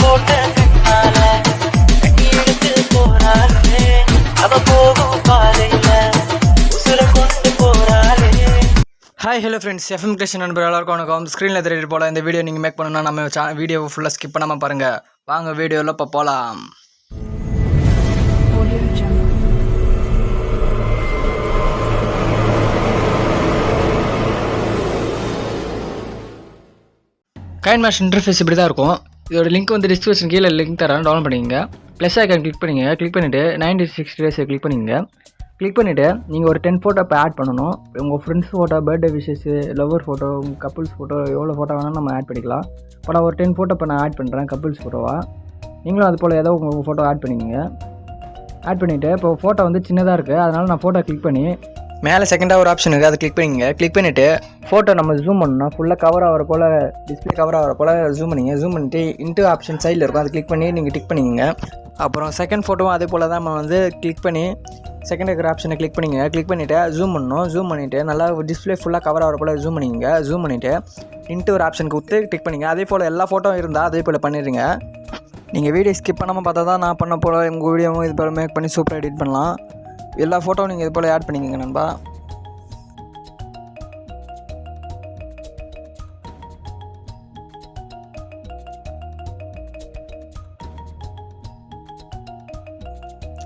Hi, hello friends. Fmcreation நண்பர்கள் எல்லாருக்கும் வணக்கம். ஸ்க்ரீனில் தெரியுது போல் இந்த வீடியோ நீங்கள் மேக் பண்ணணும்னா நம்ம வீடியோவை ஃபுல்லாக ஸ்கிப் பண்ணாமல் பாருங்கள். வாங்க வீடியோவில் இப்போ போகலாம். கைன் மேஷ் இன்டர்ஃபேஸ் இப்படி தான் இருக்கும். இதோட லிங்க் வந்து டிஸ்கிரிப்ஷன் கீழே லிங்க் தரேன், டவுன்லோட் பண்ணிக்கங்க. ப்ளஸ் ஐக்கான் கிளிக் பண்ணிவிட்டு 90-60 டேஸை கிளிக் பண்ணிவிட்டு நீங்கள் ஒரு 10 ஃபோட்டோ இப்போ ஆட் பண்ணணும். உங்கள் friends photo, birthday wishes, lover photo, உங்கள் கப்புள்ஸ் ஃபோட்டோ எவ்வளோ ஃபோட்டோ வேணாலும் நம்ம ஆட் பண்ணிக்கலாம். இப்போ நான் ஒரு 10 ஃபோட்டோ இப்போ நான் ஆட் பண்ணுறேன் கப்புள்ஸ் ஃபோட்டோவாக. நீங்களும் அது போல் ஏதோ உங்கள் ஃபோட்டோ ஆட் பண்ணிக்கோங்க. ஆட் பண்ணிவிட்டு இப்போ ஃபோட்டோ வந்து சின்னதாக இருக்குது, அதனால் நான் ஃபோட்டோ கிளிக் பண்ணி மேலே செகண்டாக ஒரு ஆப்ஷன் இருக்குது, அதை கிளிக் பண்ணிவிட்டு ஃபோட்டோ நம்ம ஜூம் பண்ணணும். ஃபுல்லாக கவர் ஆகிற போல், டிஸ்பிளே கவர் ஆகிற போல் ஜூம் பண்ணிவிட்டு இன்ட்டு ஆப்ஷன் சைடில் இருக்கும், அதை கிளிக் பண்ணி நீங்கள் டிக் பண்ணிக்கங்க. அப்புறம் செகண்ட் ஃபோட்டோவும் அதே போல் தான் நம்ம வந்து கிளிக் பண்ணி செகண்ட் இருக்கிற ஆப்ஷனை கிளிக் பண்ணிவிட்டு ஜூம் பண்ணிவிட்டு நல்லா டிஸ்பிளே ஃபுல்லாக கவர் ஆகிற போல் ஜூம் பண்ணிவிட்டு இன்ட்டு ஒரு ஆப்ஷனுக்கு கொடுத்து டிக் பண்ணிங்க. அதே போல் எல்லா ஃபோட்டோ இருந்தால் அதே போல் பண்ணிடுங்க. நீங்கள் வீடியோ ஸ்கிப் பண்ணாமல் பார்த்தா தான் நான் பண்ண போல் உங்கள் வீடியோவும் இது போல் மேக் பண்ணி சூப்பராக எடிட் பண்ணலாம். எல்லா ஃபோட்டோவும் நீங்கள் இது போல் ஆட் பண்ணிக்கோங்க நண்பா.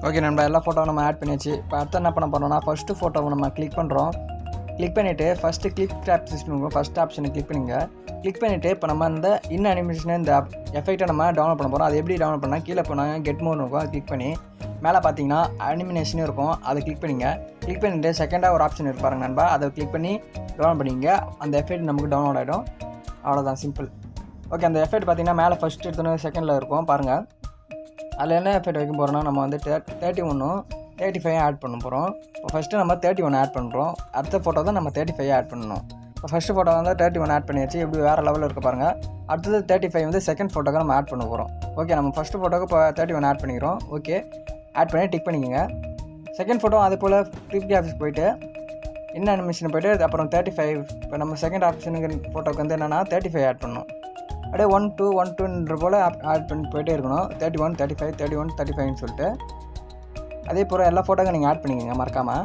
ஓகே நண்பா, எல்லா ஃபோட்டோவும் நம்ம ஆட் பண்ணியாச்சு. இப்போ அடுத்து என்ன பண்ண போகிறோம்னா ஃபஸ்ட்டு ஃபோட்டோவை நம்ம கிளிக் பண்ணிவிட்டு first click drop system first ஆப்ஷனை கிளிக் பண்ணிவிட்டு இப்போ நம்ம இந்த அனிமேஷனை இந்த எஃபெக்ட்டை நம்ம டவுன்லோட் பண்ண போகிறோம். அது எப்படி டவுன்லோட் பண்ணால் கீழே போனாங்க கெட் மோர்னு இருக்கும், அதை கிளிக் பண்ணி மேலே பார்த்தீங்கன்னா அனிமேஷனும் இருக்கும், அதை கிளிக் பண்ணிவிட்டு செகண்டாக ஒரு ஆப்ஷன் இருப்பாருங்க நண்பா, அதை கிளிக் பண்ணி டவுன்லோட் பண்ணிங்க. அந்த எஃபெக்ட் நமக்கு டவுன்லோட் ஆகிடும். அவ்வளோதான், சிம்பிள். ஓகே, அந்த எஃபெக்ட் பார்த்தீங்கன்னா மேலே ஃபஸ்ட்டு எடுத்தோன்னே செகண்டில் இருக்கும் பாருங்கள். அதில் என்ன எஃபெக்ட் வைக்க போகிறோம்னா நம்ம வந்து 31 35 ஆட் பண்ண போகிறோம். இப்போ ஃபஸ்ட்டு நம்ம 31 ஆட் பண்ணுறோம். அடுத்த ஃபோட்டோ தான் நம்ம 35 ஆட் பண்ணணும். இப்போ ஃபஸ்ட்டு ஃபோட்டோ வந்து 31 ஆட் பண்ணியாச்சு. எப்படி வேறு லெவலில் இருக்க பாருங்கள். அடுத்தது 35 வந்து செகண்ட் ஃபோட்டோக்கு நம்ம ஆட் பண்ண போகிறோம். ஓகே, நம்ம ஃபஸ்ட்டு ஃபோட்டோக்கு இப்போ 31 ஆட் பண்ணிக்கிறோம். ஓகே, ஆட் பண்ணி டிக் பண்ணிக்கோங்க. செகண்ட் ஃபோட்டோ அதே போல் ஃபிலிப் ஆஃபீஸ் போய்ட்டு அனிமேஷன் போய்ட்டு அப்புறம் 35 இப்போ நம்ம செகண்ட் ஆப்ஷனுக்கு ஃபோட்டோக்கு வந்து என்னென்னா 35 ஆட் பண்ணணும். அப்படியே 1 2 போல் ஆட் பண்ணி போயிட்டே இருக்கணும். 31 35 31 35ன்னு சொல்லிட்டு அதே போல் எல்லா ஃபோட்டோக்கும் நீங்கள் ஆட் பண்ணிக்கோங்க மறக்காமல்.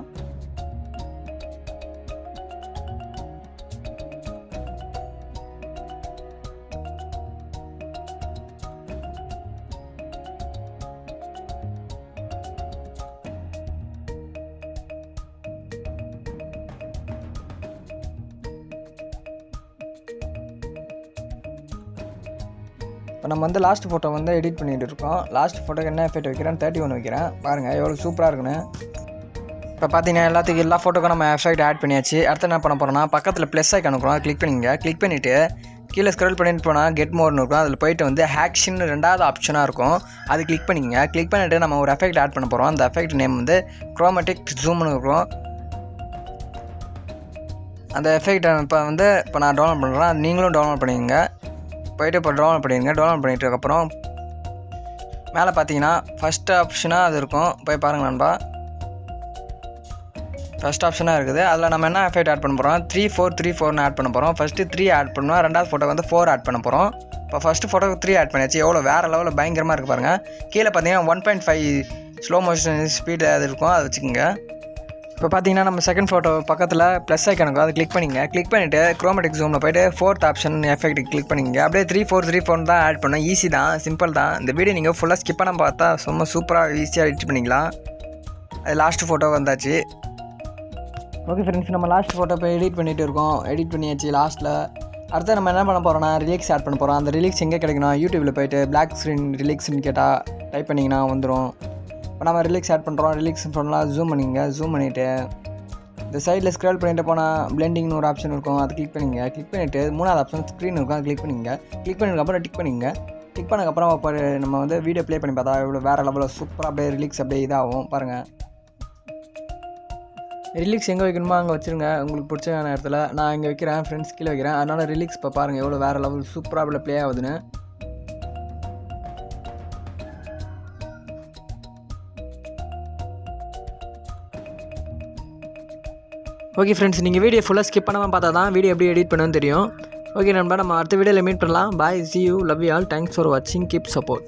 இப்போ நம்ம வந்து லாஸ்ட் ஃபோட்டோ வந்து எடிட் பண்ணிகிட்டு இருக்கோம். லாஸ்ட் ஃபோட்டோக்கு என்ன எஃபெக்ட் வைக்கிறேன், 31 வைக்கிறேன். பாருங்கள் எவ்வளோ சூப்பராக இருக்குன்னு. இப்போ பார்த்தீங்கன்னா எல்லா ஃபோட்டோக்கும் நம்ம எஃபெக்ட் ஆட் பண்ணியாச்சு. அடுத்து என்ன பண்ண போகிறோம்னா பக்கத்தில் ப்ளஸ் ஐக்கான் இருக்கும், அதை கிளிக் பண்ணிவிட்டு கீழே ஸ்க்ரோல் பண்ணிட்டு போனால் கெட் மோர்னு இருக்கும், அதில் போய்ட்டு வந்து ஹேக்ஷன் 2வது ஆப்ஷனாக இருக்கும், அது கிளிக் பண்ணிவிட்டு நம்ம ஒரு எஃபெக்ட் ஆட் பண்ண போகிறோம். அந்த எஃபெக்ட் நேம் வந்து குரோமேட்டிக் ஜூம்னு இருக்கும். அந்த எஃபெக்ட் இப்போ நான் டவுன்லோட் பண்ணுறேன், அது நீங்களும் டவுன்லோட் பண்ணிக்கோங்க. போய்ட்டு இப்போ டவுன்லோட் பண்ணிட்டதுக்கப்புறம் மேலே பார்த்தீங்கன்னா ஃபஸ்ட் ஆப்ஷனாக அது இருக்கும், போய் பாருங்கள் நண்பா. ஃபஸ்ட் ஆப்ஷனாக இருக்குது, அதில் நம்ம என்ன எஃபெக்ட் ஆட் பண்ண போகிறோம், 3-4-3-4ன்னு ஆட் பண்ண போகிறோம். ஃபஸ்ட்டு 3 ஆட் பண்ணுவோம், 2வது ஃபோட்டோ வந்து 4 ஆட் பண்ண போகிறோம். இப்போ ஃபஸ்ட்டு ஃபோட்டோக்கு 3 ஆட் பண்ணியாச்சு. எவ்வளோ வேறு லெவலில் பயங்கரமாக இருக்குது பாருங்கள். கீழே பார்த்தீங்கன்னா 1.5 ஸ்லோ மோஷன் ஸ்பீடு அது இருக்கும், அதை வச்சுக்கோங்க. இப்போ பார்த்தீங்கன்னா நம்ம செகண்ட் ஃபோட்டோ பக்கத்தில் ப்ளஸ் ஐக்கானுக்கும், அதை கிளிக் பண்ணிவிட்டு குரோமேட்டிக் ஜூமில் போய்ட்டு 4th ஆப்ஷன் எஃபெக்ட் கிளிக் பண்ணிங்க. அப்படியே 3-4-3-4 தான் ஆட் பண்ணோம். ஈஸி தான், சிம்பிள் தான். இந்த வீடியோ நீங்கள் ஃபுல்லாக ஸ்கிப் பண்ண பார்த்தா சும்மா சூப்பராக ஈஸியாக எடிட் பண்ணிக்கலாம். அது லாஸ்ட் ஃபோட்டோ வந்தாச்சு. ஓகே ஃப்ரெண்ட்ஸ், நம்ம லாஸ்ட் ஃபோட்டோ இப்போ எடிட் பண்ணியாச்சு. லாஸ்ட்டில் அடுத்து நம்ம என்ன பண்ண போகிறோம்னா ரிலீக்ஸ் ஆட் பண்ண போகிறோம். அந்த ரிலீக்ஸ் எங்கே கிடைக்கணும், யூடியூப்பில் போய்ட்டு பிளாக் ஸ்க்ரீன் ரிலீக்ஸ்னு கேட்டால் டைப் பண்ணிங்கன்னா வந்துடும். இப்போ நம்ம ரிலீக்ஸ் ஆட் பண்ணுறோம். ரிலீக்ஸ் பண்ணலாம், ஜூம் பண்ணிவிட்டு இந்த சைடில் ஸ்க்ரோல் பண்ணிட்டு போனால் பிளெண்டிங்னு ஒரு ஆப்ஷன் இருக்கும், அது கிளிக் பண்ணிவிட்டு 3வது ஆப்ஷன் ஸ்க்ரீன் இருக்கும், அது கிளிக் பண்ணதுக்கப்புறம் டிக் பண்ணதுக்கப்புறம் இப்போ நம்ம வந்து வீடியோ ப்ளே பண்ணி பார்த்தா இவ்வளோ வேறு லெவலில் சூப்பராக அப்படியே ரிலீக்ஸ் அப்படியே இதாகும் பாருங்கள். ரிலீக்ஸ் எங்கே வைக்கணுமோ அங்கே வச்சுருங்க, உங்களுக்கு பிடிச்ச நேரத்தில். நான் இங்கே வைக்கிறேன், ஃப்ரெண்ட்ஸ் கீழே வைக்கிறேன். அதனால் ரிலீக்ஸ் இப்போ பாருங்கள் எவ்வளோ வேறு லெவல் சூப்பராக அப்படியே ப்ளே ஆகுதுன்னு. ஓகே ஃப்ரெண்ட்ஸ், நீங்கள் வீடியோ ஃபுல்லாக ஸ்கிப் பண்ணாமல் பார்த்தா தான் வீடியோ எப்படி எடிட் பண்ணணும்னு தெரியும். ஓகே நண்பா, நம்ம அடுத்த வீடியோவில் மீட் பண்ணலாம். பாய், see you, love you all, thanks for watching, keep support.